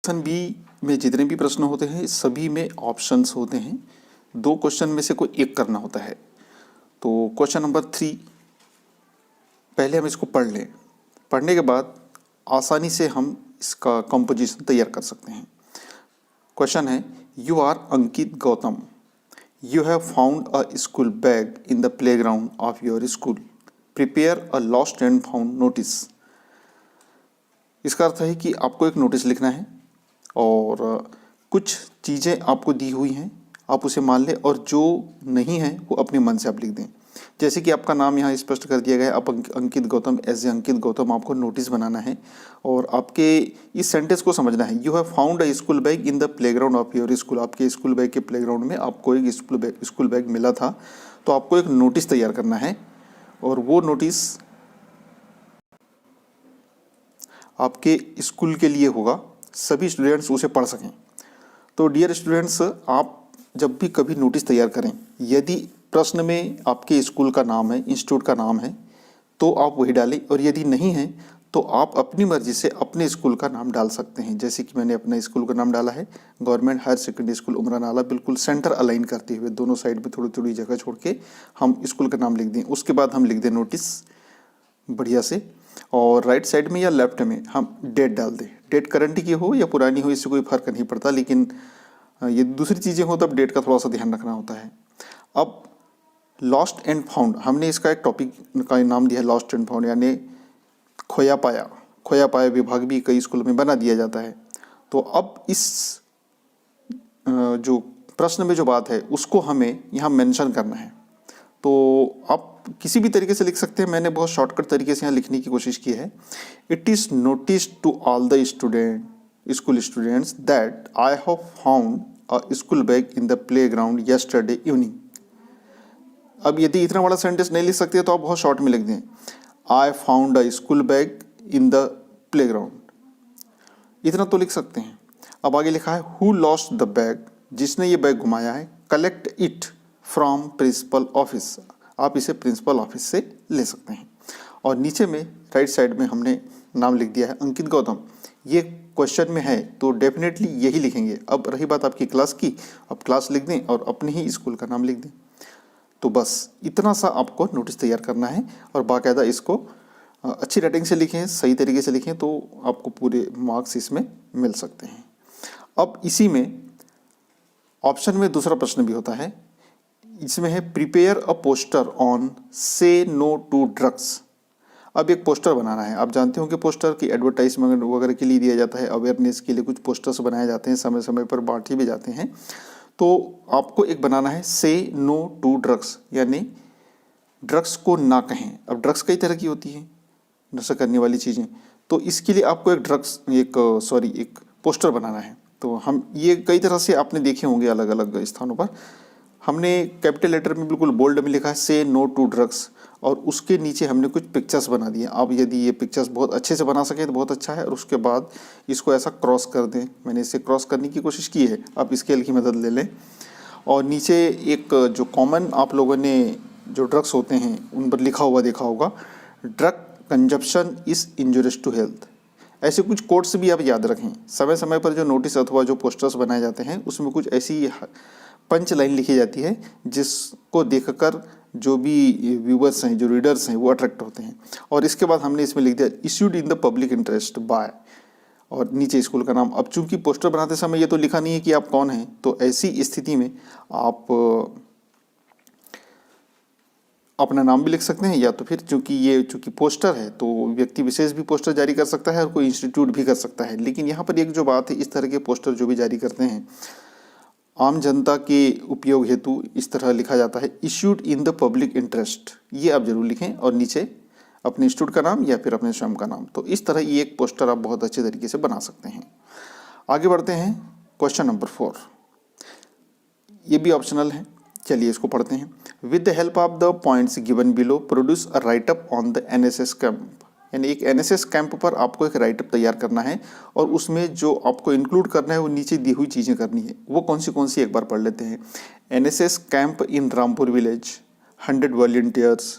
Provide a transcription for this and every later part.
Option B में जितने भी प्रश्न होते हैं सभी में ऑप्शंस होते हैं। 2 क्वेश्चन में से कोई एक करना होता है। तो क्वेश्चन नंबर 3 पहले हम इसको पढ़ लें। पढ़ने के बाद आसानी से हम इसका कंपोजिशन तैयार कर सकते हैं। क्वेश्चन है, you are Ankit Gautam, you have found a school bag in the playground of your school, prepare a lost and found notice. इसका अर्थ है कि आपको एक नोटिस लिखना है और कुछ चीज़ें आपको दी हुई हैं, आप उसे मान लें और जो नहीं है वो अपने मन से आप लिख दें। जैसे कि आपका नाम यहाँ स्पष्ट कर दिया गया है, आप अंकित गौतम, एज ए अंकित गौतम आपको नोटिस बनाना है और आपके इस सेंटेंस को समझना है। You have found a school bag in the playground of your school. आपके स्कूल बैग के प्लेग्राउंड में आपको एक स्कूल बैग मिला था, तो आपको एक नोटिस तैयार करना है और वो नोटिस आपके स्कूल के लिए होगा, सभी स्टूडेंट्स उसे पढ़ सकें। तो डियर स्टूडेंट्स, आप जब भी कभी नोटिस तैयार करें, यदि प्रश्न में आपके स्कूल का नाम है, इंस्टीट्यूट का नाम है, तो आप वही डालें और यदि नहीं है तो आप अपनी मर्जी से अपने स्कूल का नाम डाल सकते हैं। जैसे कि मैंने अपने स्कूल का नाम डाला है, गवर्नमेंट हायर सेकेंडरी स्कूल उमरा नाला, बिल्कुल सेंटर अलाइन करते हुए दोनों साइड में थोड़ी थोड़ी जगह छोड़ के हम स्कूल का नाम लिख दें। उसके बाद हम लिख दें नोटिस बढ़िया से, और राइट साइड में या लेफ्ट में हम डेट डाल दें। डेट करंट की हो या पुरानी हो, इससे कोई फर्क नहीं पड़ता, लेकिन ये दूसरी चीज़ें हो तब डेट का थोड़ा सा ध्यान रखना होता है। अब लॉस्ट एंड फाउंड, हमने इसका एक टॉपिक का नाम दिया है लॉस्ट एंड फाउंड, यानी खोया पाया। खोया पाया विभाग भी कई स्कूलों में बना दिया जाता है। तो अब इस जो प्रश्न में जो बात है उसको हमें यहाँ मेंशन करना है। तो आप किसी भी तरीके से लिख सकते हैं, मैंने बहुत शॉर्टकट तरीके से यहाँ लिखने की कोशिश की है। It is notice to all the school students that I have found a school bag in the playground yesterday evening. अब यदि इतना बड़ा सेंटेंस नहीं लिख सकते तो आप बहुत शॉर्ट में लिख दें, I found a school bag in the playground, इतना तो लिख सकते हैं। अब आगे लिखा है हु लॉस्ट द बैग, जिसने ये बैग घुमाया है, collect it from principal office. आप इसे प्रिंसिपल ऑफिस से ले सकते हैं। और नीचे में राइट साइड में हमने नाम लिख दिया है अंकित गौतम। ये क्वेश्चन में है तो डेफिनेटली यही लिखेंगे। अब रही बात आपकी क्लास की, अब क्लास लिख दें और अपने ही स्कूल का नाम लिख दें। तो बस इतना सा आपको नोटिस तैयार करना है और बाकायदा इसको अच्छी रेटिंग से लिखें, सही तरीके से लिखें, तो आपको पूरे मार्क्स इसमें मिल सकते हैं। अब इसी में ऑप्शन में दूसरा प्रश्न भी होता है, इसमें है प्रिपेयर अ पोस्टर ऑन से नो टू ड्रग्स। अब एक पोस्टर बनाना है। आप जानते हो कि पोस्टर की एडवर्टाइजमेंट वगैरह के लिए दिया जाता है, अवेयरनेस के लिए कुछ पोस्टर्स बनाए जाते हैं, समय समय पर बांटे भी जाते हैं। तो आपको एक बनाना है से नो टू ड्रग्स, यानी ड्रग्स को ना कहें। अब ड्रग्स कई तरह की होती हैं, नशा करने वाली चीज़ें, तो इसके लिए आपको एक पोस्टर बनाना है। तो हम ये कई तरह से आपने देखे होंगे अलग अलग स्थानों पर। हमने कैपिटल लेटर में बिल्कुल बोल्ड में लिखा है से नो टू ड्रग्स, और उसके नीचे हमने कुछ पिक्चर्स बना दिए। आप यदि ये पिक्चर्स बहुत अच्छे से बना सकें तो बहुत अच्छा है, और उसके बाद इसको ऐसा क्रॉस कर दें। मैंने इसे क्रॉस करने की कोशिश की है, आप स्केल की मदद ले लें। और नीचे एक जो कॉमन आप लोगों ने जो ड्रग्स होते हैं उन पर लिखा हुआ देखा होगा, drug consumption is injurious to health. ऐसे कुछ कोट्स भी आप याद रखें। समय समय पर जो नोटिस अथवा जो पोस्टर्स बनाए जाते हैं उसमें कुछ ऐसी पंच लाइन लिखी जाती है जिसको देखकर जो भी व्यूवर्स हैं, जो रीडर्स हैं, वो अट्रैक्ट होते हैं। और इसके बाद हमने इसमें लिख दिया issued in the public interest by, और नीचे स्कूल का नाम। अब चूंकि पोस्टर बनाते समय ये तो लिखा नहीं है कि आप कौन हैं, तो ऐसी स्थिति में आप अपना नाम भी लिख सकते हैं, या तो फिर चूंकि पोस्टर है तो व्यक्ति विशेष भी पोस्टर जारी कर सकता है और कोई इंस्टीट्यूट भी कर सकता है। लेकिन यहाँ पर एक जो बात है, इस तरह के पोस्टर जो भी जारी करते हैं आम जनता के उपयोग हेतु, इस तरह लिखा जाता है issued in the public interest. ये आप जरूर लिखें और नीचे अपने इंस्टीट्यूट का नाम या फिर अपने स्वयं का नाम। तो इस तरह ये एक पोस्टर आप बहुत अच्छे तरीके से बना सकते हैं। आगे बढ़ते हैं क्वेश्चन नंबर 4। ये भी ऑप्शनल है, चलिए इसको पढ़ते हैं। With the help of the points given below produce a write up on the NSS camp. यानी एक एनएसएस कैंप पर आपको एक राइटअप तैयार करना है और उसमें जो आपको इंक्लूड करना है वो नीचे दी हुई चीज़ें करनी है। वो कौन सी एक बार पढ़ लेते हैं। NSS camp in Rampur village, 100 volunteers,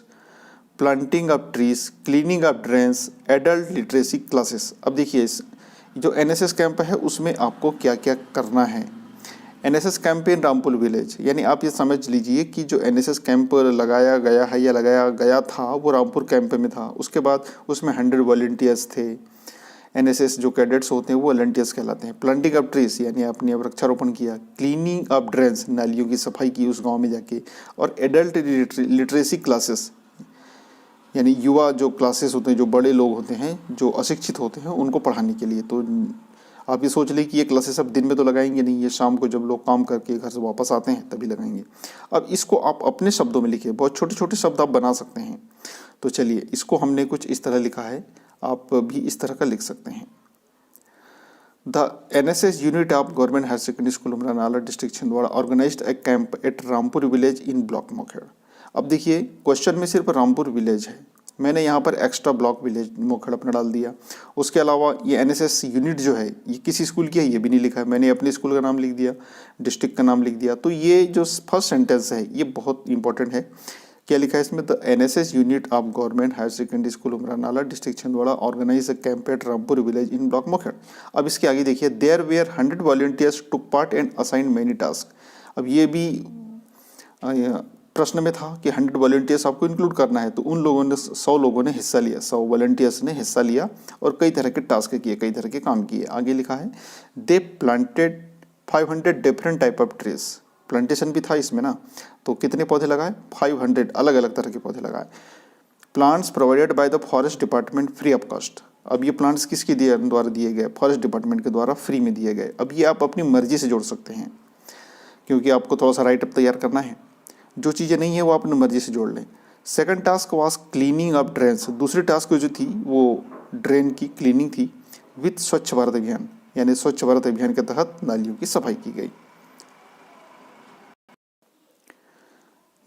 planting of trees, cleaning of drains, adult literacy classes. अब देखिए जो एनएसएस कैंप है उसमें आपको क्या क्या करना है। NSS camp in Rampur village, यानी आप ये समझ लीजिए कि जो एनएसएस कैंप लगाया गया है या लगाया गया था वो रामपुर कैंप में था। उसके बाद उसमें 100 वॉलंटियर्स थे। एनएसएस जो कैडेट्स होते हैं वो वॉलंटियर्स कहलाते हैं। प्लांटिंग ऑफ ट्रीज, यानी आपने वृक्षारोपण किया। क्लीनिंग ऑफ ड्रेन्स, नालियों की सफाई की उस गांव में जाके। और एडल्ट लिटरेसी क्लासेस, यानी युवा जो क्लासेस होते हैं, जो बड़े लोग होते हैं, जो अशिक्षित होते हैं, उनको पढ़ाने के लिए। तो आप ये सोच लें कि ये क्लासेस अब दिन में तो लगाएंगे नहीं, ये शाम को जब लोग काम करके घर से वापस आते हैं तभी लगाएंगे। अब इसको आप अपने शब्दों में लिखिए, बहुत छोटे छोटे शब्द आप बना सकते हैं। तो चलिए, इसको हमने कुछ इस तरह लिखा है, आप भी इस तरह का लिख सकते हैं। The NSS unit of government higher secondary school Umranala district Chhindwara organized a camp at Rampur village in block Mokhed. अब देखिए, क्वेश्चन में सिर्फ रामपुर विलेज है, मैंने यहाँ पर एक्स्ट्रा ब्लॉक विलेज मोखेड़ अपना डाल दिया। उसके अलावा ये एनएसएस यूनिट जो है ये किसी स्कूल की है ये भी नहीं लिखा है, मैंने अपने स्कूल का नाम लिख दिया, डिस्ट्रिक्ट का नाम लिख दिया। तो ये जो फर्स्ट सेंटेंस है ये बहुत इंपॉर्टेंट है। क्या लिखा है इसमें? The NSS unit of government higher secondary school Umranala district Chhindwara organize a camp at Rampur village in block Mokhed. अब इसके आगे देखिए, there were 100 volunteers took part and assign many task. अब ये भी प्रश्न में था कि 100 वॉलंटियर्स आपको इंक्लूड करना है, तो उन लोगों ने 100 लोगों ने हिस्सा लिया, 100 वॉलंटियर्स ने हिस्सा लिया और कई तरह के टास्क किए, कई तरह के काम किए। आगे लिखा है they planted 500 different type of trees. Plantation भी था इसमें ना, तो कितने पौधे लगाए? 500 अलग अलग तरह के पौधे लगाए। Plants provided by the forest department free of cost. अब ये प्लांट्स किसके द्वारा दिए गए? फॉरेस्ट डिपार्टमेंट के द्वारा फ्री में दिए गए। अब ये आप अपनी मर्जी से जोड़ सकते हैं, क्योंकि आपको थोड़ा सा राइटअप तैयार करना है। जो चीज़ें नहीं है वो अपनी मर्जी से जोड़ लें। Second task was cleaning of drains. दूसरी टास्क जो थी वो ड्रेन की क्लीनिंग थी विथ स्वच्छ भारत अभियान, यानी स्वच्छ भारत अभियान के तहत नालियों की सफाई की गई।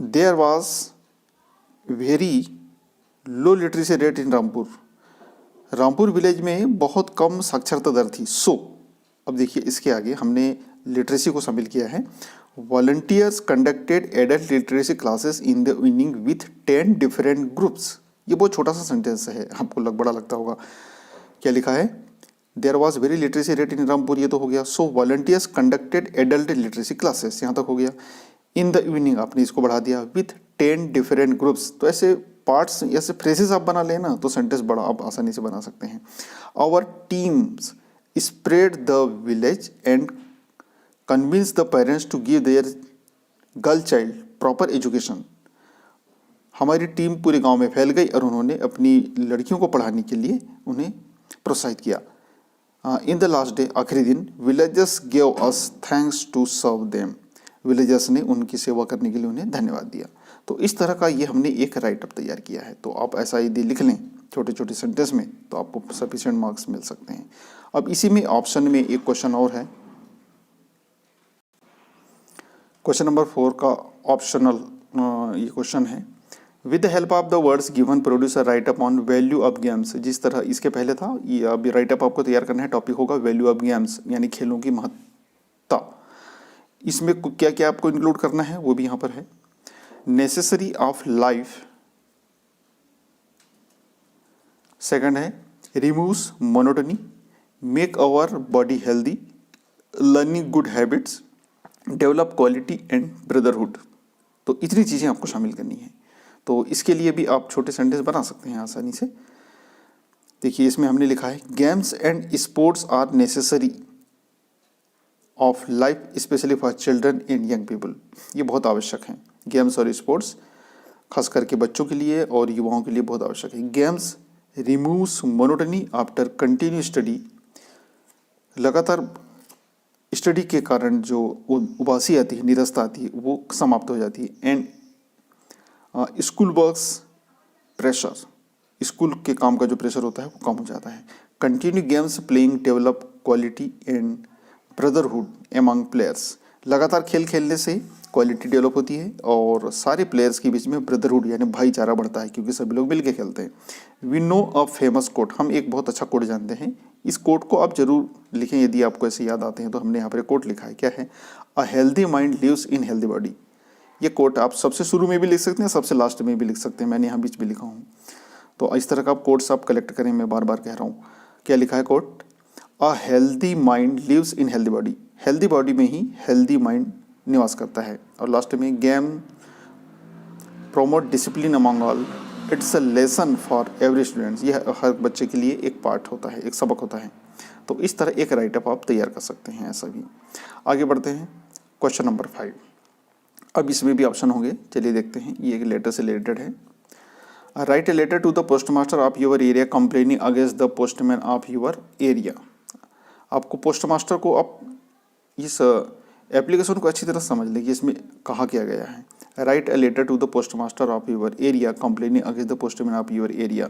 There was very low literacy rate in Rampur. Rampur village में बहुत कम साक्षरता दर थी। सो अब देखिए, इसके आगे हमने लिटरेसी को शामिल किया है। Volunteers conducted adult literacy classes in the evening with 10 different groups. ये बहुत छोटा सा सेंटेंस है, आपको बड़ा लगता होगा। क्या लिखा है? There was very literacy rate in Rampur, ये तो हो गया। So volunteers conducted adult literacy classes, यहाँ तक हो गया। इन द इवनिंग आपने इसको बढ़ा दिया, विथ 10 डिफरेंट ग्रुप्स। तो ऐसे पार्ट्स, ऐसे फ्रेजेस आप बना लेना तो सेंटेंस बड़ा आप आसानी से बना सकते हैं। Our teams spread the village and convince the parents to give their girl child proper education. हमारी टीम पूरे गांव में फैल गई और उन्होंने अपनी लड़कियों को पढ़ाने के लिए उन्हें प्रोत्साहित किया। इन द लास्ट डे, आखिरी दिन, villagers gave us thanks to serve them. Villagers ने उनकी सेवा करने के लिए उन्हें धन्यवाद दिया। तो इस तरह का ये हमने एक राइटअप तैयार किया है। तो आप ऐसा यदि लिख लें छोटे छोटे सेंटेंस में तो आपको सफिशिएंट मार्क्स मिल सकते हैं। अब इसी में ऑप्शन में एक क्वेश्चन और है, क्वेश्चन नंबर 4 का ऑप्शनल ये क्वेश्चन है। With the help of the words given produce a write up on value of games. जिस तरह इसके पहले था, ये अभी राइटअप आपको तैयार करना है, टॉपिक होगा वैल्यू ऑफ गेम्स, यानी खेलों की महत्ता। इसमें क्या क्या आपको इंक्लूड करना है वो भी यहाँ पर है। नेसेसरी ऑफ लाइफ, सेकंड है removes monotony, make our body healthy, learning good habits, develop quality and brotherhood. तो इतनी चीज़ें आपको शामिल करनी है। तो इसके लिए भी आप छोटे सेंटेंस बना सकते हैं आसानी से। देखिए, इसमें हमने लिखा है games and sports are necessary of life specially for children and young people. ये बहुत आवश्यक हैं, गेम्स और स्पोर्ट्स खास करके बच्चों के लिए और युवाओं के लिए बहुत आवश्यक है। Games removes monotony after continue study. लगातार स्टडी के कारण जो उबासी आती है, निरस्ता आती है, वो समाप्त हो जाती है। And school works pressure, school के काम का जो प्रेशर होता है वो कम हो जाता है। Continue games playing develop quality and brotherhood among players. लगातार खेल खेलने से क्वालिटी डेवलप होती है और सारे प्लेयर्स के बीच में ब्रदरहुड यानी भाईचारा बढ़ता है, क्योंकि सभी लोग मिलकर खेलते हैं। We know a famous quote, हम एक बहुत अच्छा कोट जानते हैं। इस कोट को आप जरूर लिखें यदि आपको ऐसे याद आते हैं। तो हमने यहाँ पर कोट लिखा है, क्या है? A healthy mind lives in healthy body. ये कोट आप सबसे शुरू में भी लिख सकते हैं, सबसे लास्ट में भी लिख सकते हैं, मैंने यहाँ बीच में लिखा हूँ। तो इस तरह का आप कोट्स आप कलेक्ट करें, मैं बार बार कह रहा हूँ। क्या लिखा है quote? A healthy mind lives in healthy body, healthy body में ही हेल्दी माइंड निवास करता है। और लास्ट में game promote discipline among all, it's a lesson for every students, यह हर बच्चे के लिए एक पार्ट होता है, एक सबक होता है। तो इस तरह एक राइटअप आप तैयार कर सकते हैं ऐसा भी। आगे बढ़ते हैं क्वेश्चन नंबर 5। अब इसमें भी ऑप्शन होंगे, चलिए देखते हैं। ये एक लेटर से रिलेटेड है। Write a letter to the postmaster of your area complaining against the postman of your area. आपको पोस्टमास्टर को आप इस एप्लीकेशन को अच्छी तरह समझ लें कि इसमें कहा क्या गया है। Write a letter to the postmaster of your area complaining against the postman of your area.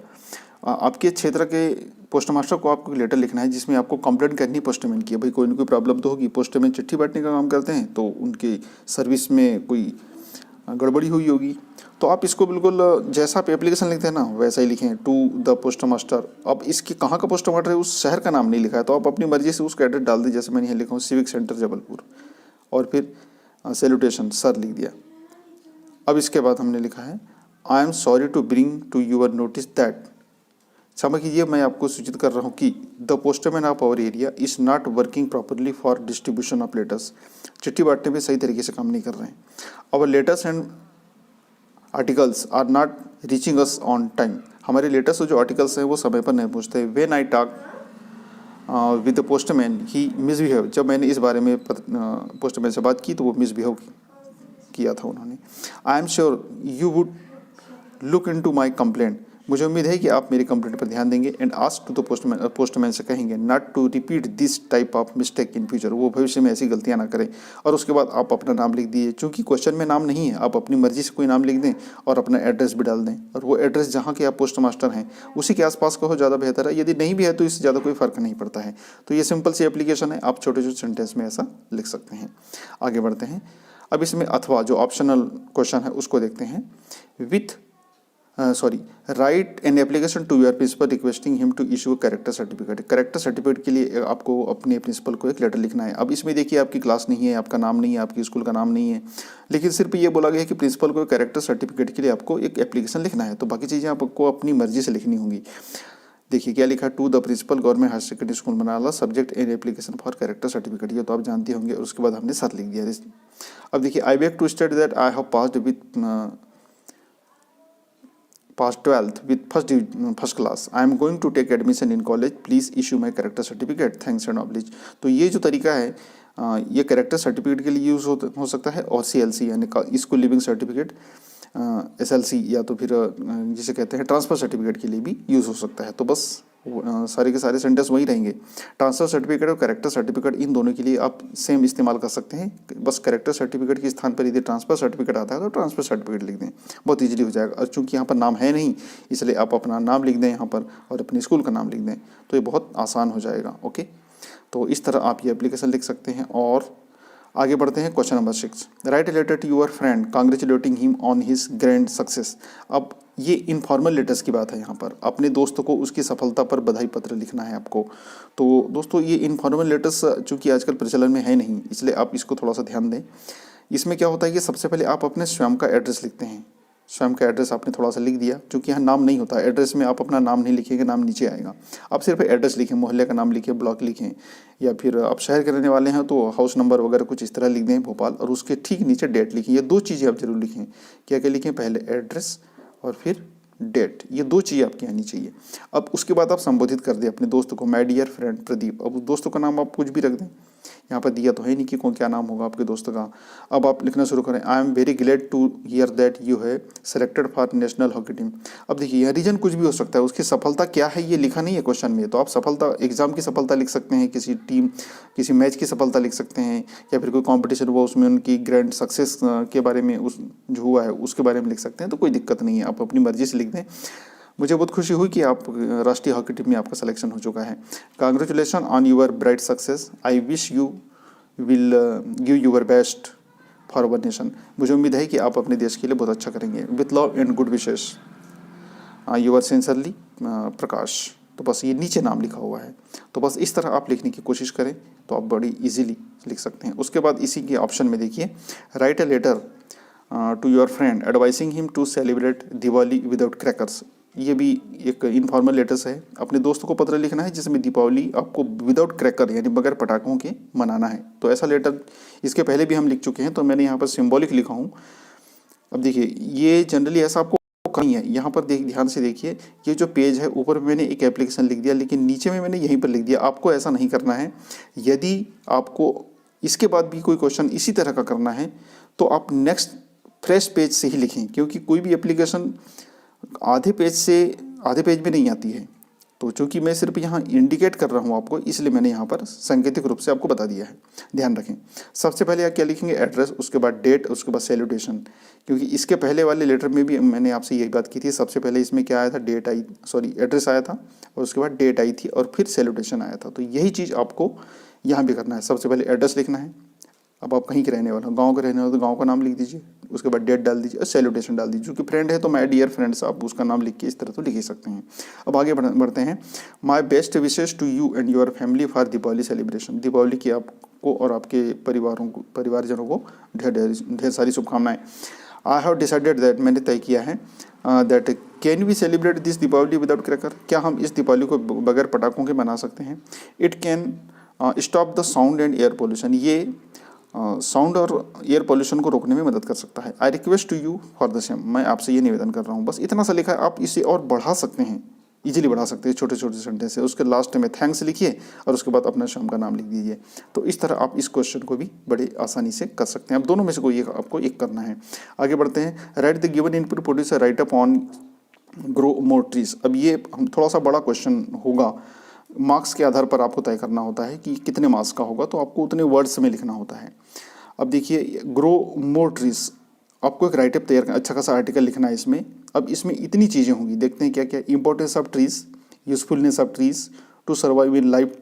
आपके क्षेत्र के पोस्टमास्टर को आपको लेटर लिखना है जिसमें आपको कंप्लेंट करनी है पोस्टमैन की। भाई कोई ना कोई प्रॉब्लम तो होगी, पोस्टमैन चिट्ठी बांटने का काम करते हैं तो उनकी सर्विस में कोई गड़बड़ी हुई होगी। तो आप इसको बिल्कुल जैसा आप एप्लीकेशन लिखते हैं ना वैसा ही लिखें, टू द पोस्ट मास्टर। अब इसके कहाँ का पोस्ट मास्टर है उस शहर का नाम नहीं लिखा है, तो आप अपनी मर्जी से उसका एड्रेस डाल दीजिए। जैसे मैंने यहाँ लिखा हूँ सिविक सेंटर जबलपुर, और फिर सैल्यूटेशन सर लिख दिया। अब इसके बाद हमने लिखा है I am sorry to bring to your notice that, क्षमा कीजिए मैं आपको सूचित कर रहा हूँ कि the postman of our area is not working properly for distribution of letters, चिट्ठी बांटने में सही तरीके से काम नहीं कर रहे हैं। Our letters and articles are not reaching us on time, हमारे लेटर्स जो आर्टिकल्स हैं वो समय पर नहीं पहुँचते। When I talk with the postman he misbehave, जब मैंने इस बारे में पोस्टमैन से बात की तो वो मिसबिहेव किया था उन्होंने। I am sure you would look into my complaint, मुझे उम्मीद है कि आप मेरी कंप्लेंट पर ध्यान देंगे। And ask to the postman, postman से कहेंगे not to repeat this type of mistake in future, वो भविष्य में ऐसी गलतियां ना करें। और उसके बाद आप अपना नाम लिख दिए, चूंकि क्वेश्चन में नाम नहीं है आप अपनी मर्जी से कोई नाम लिख दें और अपना एड्रेस भी डाल दें, और वो एड्रेस जहाँ के आप पोस्ट मास्टर हैं उसी के आसपास का हो, ज़्यादा बेहतर है। यदि नहीं भी है तो इससे ज़्यादा कोई फ़र्क नहीं पड़ता है। तो ये सिंपल सी एप्लीकेशन है, आप छोटे छोटे सेंटेंस में ऐसा लिख सकते हैं। आगे बढ़ते हैं। अब इसमें अथवा जो ऑप्शनल क्वेश्चन है उसको देखते हैं। With write an application to your principal requesting him to issue character certificate, character certificate के लिए आपको अपने प्रिंसिपल को एक लेटर लिखना है। अब इसमें देखिए आपकी क्लास नहीं है, आपका नाम नहीं है, आपकी स्कूल का नाम नहीं है, लेकिन सिर्फ ये बोला गया है कि प्रिंसिपल को कैरेक्टर सर्टिफिकेट के लिए आपको एक एप्लीकेशन लिखना है। तो बाकी चीज़ें आपको अपनी मर्जी से लिखनी होंगी। देखिए क्या लिखा है, to the principal government higher secondary school Manala subject an application for character certificate, ये तो आप जानते होंगे। और उसके बाद हमने सर लिख दिया। अब देखिए I beg to state that I have passed with pass 12th with first class. I am going to take admission in college. Please issue my character certificate. Thanks and oblige. तो ये जो तरीका है ये कैरेक्टर सर्टिफिकेट के लिए use हो सकता है, और CLC यानी स्कूल लिविंग सर्टिफिकेट, SLC या तो फिर जिसे कहते हैं ट्रांसफ़र सर्टिफिकेट के लिए भी यूज़ हो सकता है। तो बस सारे के सारे सेंटेंस वही रहेंगे। ट्रांसफ़र सर्टिफिकेट और कैरेक्टर सर्टिफिकेट इन दोनों के लिए आप सेम इस्तेमाल कर सकते हैं। बस कैरेक्टर सर्टिफिकेट के स्थान पर यदि ट्रांसफ़र सर्टिफिकेट आता है तो ट्रांसफ़र सर्टिफिकेट लिख दें, बहुत इजीली हो जाएगा। और चूंकि यहाँ पर नाम है नहीं इसलिए आप अपना नाम लिख दें यहाँ पर और अपने स्कूल का नाम लिख दें, तो ये बहुत आसान हो जाएगा। ओके, तो इस तरह आप ये एप्लीकेशन लिख सकते हैं। और आगे बढ़ते हैं question number 6। Write a letter to your friend congratulating him on his grand success. अब ये इनफॉर्मल लेटर्स की बात है, यहाँ पर अपने दोस्तों को उसकी सफलता पर बधाई पत्र लिखना है आपको। तो दोस्तों ये इनफॉर्मल लेटर्स चूँकि आजकल प्रचलन में है नहीं, इसलिए आप इसको थोड़ा सा ध्यान दें। इसमें क्या होता है कि सबसे पहले आप अपने स्वयं का एड्रेस लिखते हैं। स्वयं का एड्रेस आपने थोड़ा सा लिख दिया, क्योंकि यहाँ नाम नहीं होता एड्रेस में, आप अपना नाम नहीं लिखेंगे, नाम नीचे आएगा। आप सिर्फ एड्रेस लिखें, मोहल्ले का नाम लिखें, ब्लॉक लिखें, या फिर आप शहर के रहने वाले हैं तो हाउस नंबर वगैरह कुछ इस तरह लिख दें भोपाल, और उसके ठीक नीचे डेट लिखें। ये 2 चीज़ें आप जरूर लिखें। क्या क्या लिखें, पहले एड्रेस और फिर डेट, ये 2 चीज़ें आपकी आनी चाहिए। अब उसके बाद आप संबोधित कर दें अपने दोस्त को, माय डियर फ्रेंड प्रदीप। अब उस दोस्तों का नाम आप कुछ भी रख दें, यहाँ पर दिया तो है नहीं कि कौन क्या नाम होगा आपके दोस्त का। अब आप लिखना शुरू करें, I am very glad to hear that you है selected for national hockey team. अब देखिए यह रीजन कुछ भी हो सकता है, उसकी सफलता क्या है ये लिखा नहीं है क्वेश्चन में, तो आप सफलता एग्जाम की सफलता लिख सकते हैं, किसी टीम किसी मैच की सफलता लिख सकते हैं, या फिर कोई कॉम्पिटिशन हुआ उसमें उनकी ग्रैंड सक्सेस के बारे में, उस जो हुआ है उसके बारे में लिख सकते हैं। तो कोई दिक्कत नहीं है, आप अपनी मर्जी से लिख दें। मुझे बहुत खुशी हुई कि आप राष्ट्रीय हॉकी टीम में आपका सिलेक्शन हो चुका है। Congratulation on your bright success, I wish you will give your best for our nation. मुझे उम्मीद है कि आप अपने देश के लिए बहुत अच्छा करेंगे। With love and good wishes your sincerely Prakash. तो बस ये नीचे नाम लिखा हुआ है, तो बस इस तरह आप लिखने की कोशिश करें तो आप बड़ी इजीली लिख सकते हैं। उसके बाद इसी के ऑप्शन में देखिए, write a letter to your friend advising him to celebrate Diwali without crackers. ये भी एक इनफॉर्मल लेटर्स है। अपने दोस्तों को पत्र लिखना है जिसमें दीपावली आपको विदाउट क्रैकर यानी बगैर पटाखों के मनाना है। तो ऐसा लेटर इसके पहले भी हम लिख चुके हैं, तो मैंने यहाँ पर सिंबॉलिक लिखा हूँ। अब देखिए ये जनरली ऐसा आपको नहीं है। यहाँ पर ध्यान से देखिए, ये जो पेज है ऊपर मैंने एक एप्लीकेशन लिख दिया, लेकिन नीचे में मैंने यहीं पर लिख दिया। आपको ऐसा नहीं करना है। यदि आपको इसके बाद भी कोई क्वेश्चन इसी तरह का करना है तो आप नेक्स्ट फ्रेश पेज से ही लिखें, क्योंकि कोई भी एप्लीकेशन आधे पेज में नहीं आती है। तो चूंकि मैं सिर्फ यहाँ इंडिकेट कर रहा हूँ आपको, इसलिए मैंने यहाँ पर सांकेतिक रूप से आपको बता दिया है। ध्यान रखें, सबसे पहले आप क्या लिखेंगे, एड्रेस, उसके बाद डेट, उसके बाद सैल्यूटेशन। क्योंकि इसके पहले वाले लेटर में भी मैंने आपसे यही बात की थी। सबसे पहले इसमें क्या आया था, एड्रेस आया था, और उसके बाद डेट आई थी, और फिर सैल्यूटेशन आया था। तो यही चीज़ आपको यहाँ भी करना है। सबसे पहले एड्रेस लिखना है। अब आप कहीं के रहने वाले हो, गांव के रहने वाले तो गांव का नाम लिख दीजिए, उसके बाद डेट डाल दीजिए और सैल्यूटेशन डाल दीजिए। क्योंकि फ्रेंड है तो माय डियर फ्रेंड्स आप उसका नाम लिख के इस तरह तो लिख ही सकते हैं। अब आगे बढ़ते हैं। My best wishes to you and your family for Deepawali celebration. Deepawali की आपको और आपके परिवारजनों को ढेर सारी शुभकामनाएं। आई हैव डिसाइडेड दैट, मैंने तय किया है, that can we celebrate this Deepawali without cracker. क्या हम इस दीपावली को बगैर पटाखों के मना सकते हैं। It can stop the sound and air pollution. ये साउंड और एयर पोल्यूशन को रोकने में मदद कर सकता है। I request to you for the same, मैं आपसे ये निवेदन कर रहा हूँ। बस इतना सा लिखा है, आप इसे और बढ़ा सकते हैं, इजीली बढ़ा सकते हैं, छोटे छोटे सेंटेंस है। उसके लास्ट में थैंक्स लिखिए और उसके बाद अपना शाम का नाम लिख दीजिए। तो इस तरह आप इस क्वेश्चन को भी बड़े आसानी से कर सकते हैं। अब दोनों में से कोई एक आपको एक करना है। आगे बढ़ते हैं। Right the given input, produce right up on grow more trees. अब ये हम थोड़ा सा बड़ा क्वेश्चन होगा, मार्क्स के आधार पर आपको तय करना होता है कि कितने मार्क्स का होगा, तो आपको उतने वर्ड्स में लिखना होता है। अब देखिए, ग्रो मोर ट्रीज, आपको एक राइटअप तैयार करना, अच्छा खासा आर्टिकल लिखना है इसमें। अब इसमें इतनी चीज़ें होंगी, देखते हैं क्या क्या। Importance of trees, usefulness of trees, to survive in life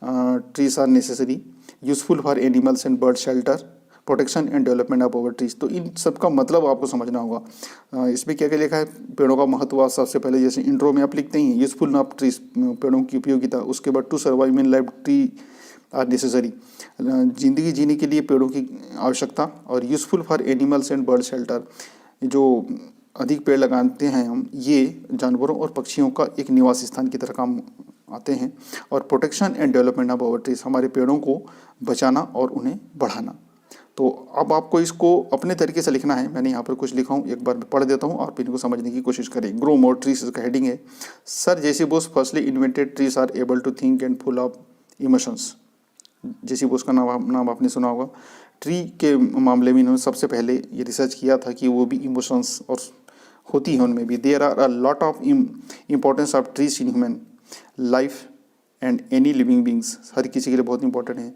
trees are necessary, useful for animals and bird shelter, protection and development of our trees. तो इन सब का मतलब आपको समझना होगा। इसमें क्या क्या लिखा है, पेड़ों का महत्व सबसे पहले, जैसे इंट्रो में आप लिखते हैं यूजफुल ऑफ ट्रीज, पेड़ों की उपयोगिता। उसके बाद to survive in life tree are necessary, जिंदगी जीने के लिए पेड़ों की आवश्यकता। और useful for animals and bird shelter, जो अधिक पेड़ लगाते हैं हम, ये जानवरों और पक्षियों का एक निवास स्थान की तरह काम आते हैं। और protection and development of our trees, हमारे पेड़ों को बचाना और उन्हें बढ़ाना। तो अब आपको इसको अपने तरीके से लिखना है। मैंने यहाँ पर कुछ लिखा हूँ, एक बार पढ़ देता हूँ और फिर इनको समझने की कोशिश करें। ग्रो मोर ट्रीज इसका हेडिंग है। Sir J C Bose firstly invented trees are able to think and full of emotions. J C Bose का नाम आपने सुना होगा। ट्री के मामले में इन्होंने सबसे पहले ये रिसर्च किया था कि वो भी इमोशंस और होती हैं उनमें भी। There are a lot of importance of trees in human life and any living beings. हर किसी के लिए बहुत इंपॉर्टेंट है।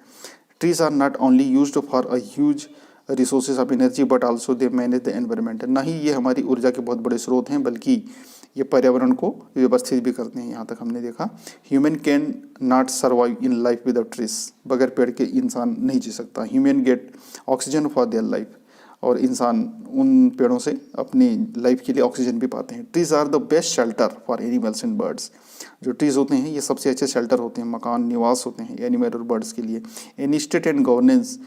Trees are not only used for a huge resources of energy but also they manage the environment. ना ही ये हमारी ऊर्जा के बहुत बड़े स्रोत हैं, बल्कि ये पर्यावरण को व्यवस्थित भी करते हैं। यहाँ तक हमने देखा। Human can not survive in life without trees, बगैर पेड़ के इंसान नहीं जी सकता। Human gate oxygen for their life, और इंसान उन पेड़ों से अपनी लाइफ के लिए ऑक्सीजन भी पाते हैं। Trees are the best shelter for animals and birds. जो ट्रीज होते हैं ये सबसे अच्छे शेल्टर होते हैं, मकान निवास होते हैं एनिमल और बर्ड्स के लिए। Any state and governance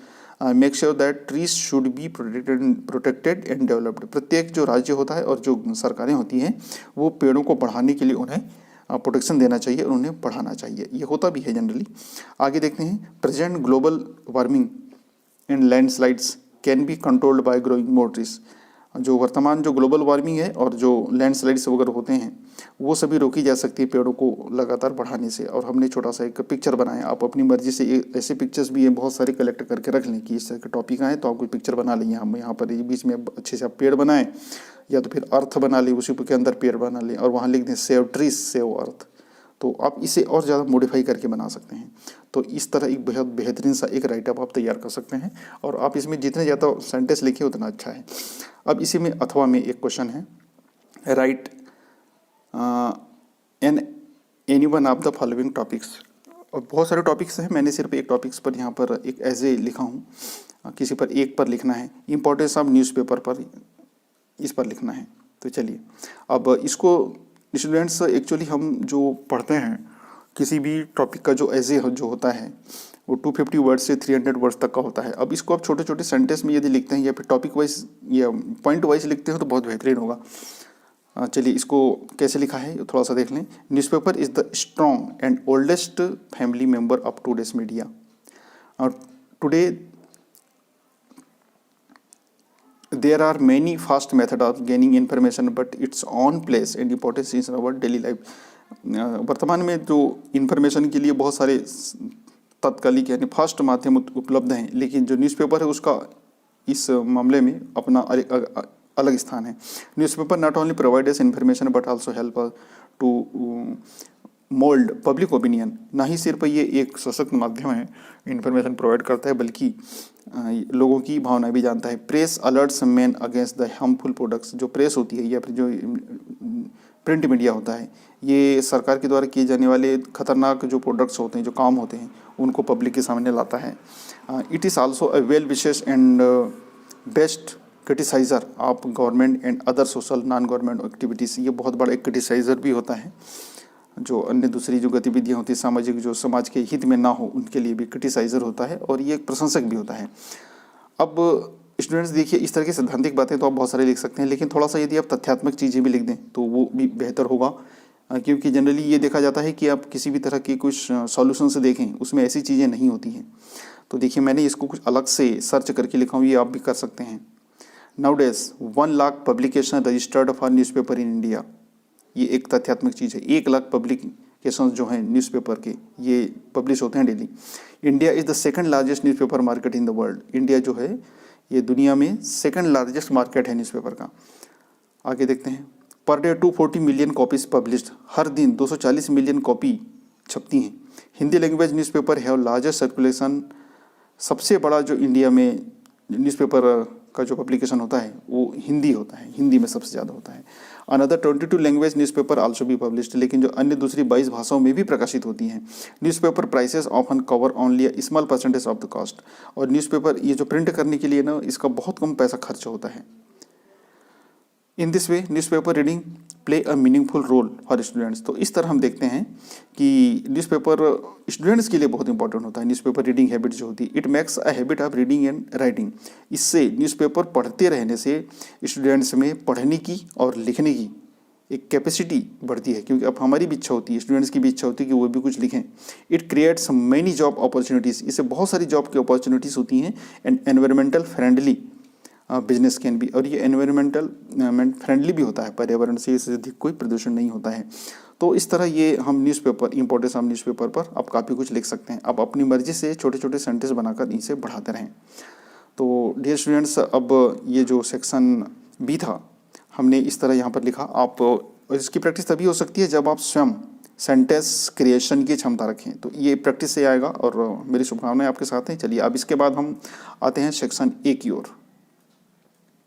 make sure that trees should be protected and developed. प्रत्येक जो राज्य होता है और जो सरकारें होती हैं वो पेड़ों को बढ़ाने के लिए उन्हें प्रोटेक्शन देना चाहिए और उन्हें बढ़ाना चाहिए। ये होता भी है जनरली। आगे देखते हैं। Present global warming and landslides can be controlled by growing more trees. जो वर्तमान जो ग्लोबल वार्मिंग है और जो लैंडस्लाइड्स वगैरह होते हैं वो सभी रोकी जा सकती है पेड़ों को लगातार बढ़ाने से। और हमने छोटा सा एक पिक्चर बनाया, आप अपनी मर्जी से ऐसे पिक्चर्स भी हैं बहुत सारे कलेक्ट करके रख लें कि इस तरह के टॉपिक आए तो आप कोई पिक्चर बना लें। हम यहाँ पर बीच में अच्छे से आप पेड़ बनाएं, या तो फिर अर्थ बना लें, उसी के अंदर पेड़ बना लें और वहाँ लिख दें सेव ट्रीज सेव अर्थ। तो आप इसे और ज़्यादा मॉडिफाई करके बना सकते हैं। तो इस तरह एक बहुत बेहतरीन सा एक राइटअप आप तैयार कर सकते हैं, और आप इसमें जितने ज़्यादा सेंटेंस लिखिए उतना अच्छा है। अब इसी में अथवा में एक क्वेश्चन है, right any one of the following topics. और बहुत सारे टॉपिक्स हैं, मैंने सिर्फ एक टॉपिक्स पर यहाँ पर एक एज ए लिखा हूँ, किसी पर एक पर लिखना है। इंपॉर्टेंस ऑफ न्यूज़पेपर पर, इस पर लिखना है। तो चलिए अब इसको स्टूडेंट्स एक्चुअली हम जो पढ़ते हैं किसी भी टॉपिक का जो एज ए जो होता है वो 250 वर्ड्स से 300 वर्ड्स तक का होता है। अब इसको आप छोटे छोटे सेंटेंस में यदि लिखते हैं या फिर टॉपिक वाइज या पॉइंट वाइज लिखते हो तो बहुत बेहतरीन होगा। चलिए इसको कैसे लिखा है थोड़ा सा देख लें। Newspaper is the strong and oldest family member of today's media. और today there are many fast methods of gaining information but its own place and importance is in our daily life। वर्तमान में जो information के लिए बहुत सारे तात्कालिक यानी फास्ट माध्यम उपलब्ध हैं, लेकिन जो न्यूज़पेपर है उसका इस मामले में अपना अलग स्थान है। Newspaper not only provide us information but also help us to mould public opinion. ना ही सिर्फ ये एक सशक्त माध्यम है, इन्फॉर्मेशन प्रोवाइड करता है, बल्कि लोगों की भावना भी जानता है। Press alerts man against the harmful products. जो प्रेस होती है या फिर जो प्रिंट मीडिया होता है, ये सरकार के द्वारा किए जाने वाले खतरनाक जो प्रोडक्ट्स होते हैं, जो काम होते हैं, उनको पब्लिक के सामने लाता है। It is also a well wishes and best criticiser of government and other social non government activities. ये बहुत बड़ा एक क्रिटिसाइज़र भी होता है, जो अन्य दूसरी जो गतिविधियाँ होती हैं सामाजिक, जो समाज के हित में ना हो, उनके लिए भी क्रिटिसाइज़र होता है, और ये एक प्रशंसक भी होता है। अब स्टूडेंट्स देखिए, इस तरह की सैद्धांतिक बातें तो आप बहुत सारे लिख सकते हैं, लेकिन थोड़ा सा यदि आप तथ्यात्मक चीज़ें भी लिख दें तो वो भी बेहतर होगा, क्योंकि जनरली ये देखा जाता है कि आप किसी भी तरह की कुछ सॉल्यूशन से देखें, उसमें ऐसी चीज़ें नहीं होती हैं। तो देखिए, मैंने इसको कुछ अलग से सर्च करके लिखा हूँ, ये आप भी कर सकते हैं। Nowadays 1 lakh publication registered for newspaper in India. ये एक तथ्यात्मक चीज़ है। 1 लाख पब्लिकेशन जो हैं न्यूज़पेपर के, ये पब्लिश होते हैं daily. India is the second largest newspaper market in the world. India जो है ये दुनिया में सेकंड लार्जेस्ट मार्केट है न्यूज़पेपर का। आगे देखते हैं। Per day 240 million copies published. हर दिन 240 मिलियन कॉपी छपती हैं। Hindi language newspaper have largest circulation. सबसे बड़ा जो इंडिया में न्यूज़पेपर का जो पब्लिकेशन होता है वो हिंदी होता है, हिंदी में सबसे ज़्यादा होता है। अनदर 22 लैंग्वेज न्यूज़पेपर आल्सो भी पब्लिश्ड। लेकिन जो अन्य दूसरी 22 भाषाओं में भी प्रकाशित होती हैं। Newspaper prices often cover only a small percentage of the cost. और न्यूज़पेपर ये जो प्रिंट करने के लिए ना, इसका बहुत कम पैसा खर्च होता है। In this way newspaper reading play a meaningful role for students. तो इस तरह हम देखते हैं कि न्यूज़पेपर स्टूडेंट्स के लिए बहुत इंपॉर्टेंट होता है। न्यूज़पेपर रीडिंग हैबिट जो होती है, it makes a habit of reading and writing. इससे न्यूज़पेपर पढ़ते रहने से स्टूडेंट्स में पढ़ने की और लिखने की एक कैपेसिटी बढ़ती है, क्योंकि अब हमारी भी इच्छा होती है, स्टूडेंट्स की भी इच्छा होती है कि वो भी कुछ लिखें। It creates many job opportunities. इससे बहुत सारी जॉब की अपॉर्चुनिटीज़ होती हैं। And environmental friendly business can भी। और ये एनवायरमेंटल फ्रेंडली भी होता है, पर्यावरण से इससे अधिक कोई प्रदूषण नहीं होता है। तो इस तरह ये हम न्यूज़पेपर, इंपॉर्टेंस ऑफ न्यूज़पेपर पर आप काफ़ी कुछ लिख सकते हैं। आप अपनी मर्जी से छोटे छोटे सेंटेंस बनाकर इसे बढ़ाते रहें। तो डियर स्टूडेंट्स, अब ये जो सेक्शन बी था, हमने इस तरह यहाँ पर लिखा। आप इसकी प्रैक्टिस तभी हो सकती है जब आप स्वयं सेंटेंस क्रिएशन की क्षमता रखें। तो ये प्रैक्टिस से आएगा, और मेरी शुभकामनाएं आपके साथ हैं। चलिए अब इसके बाद हम आते हैं सेक्शन ए की ओर।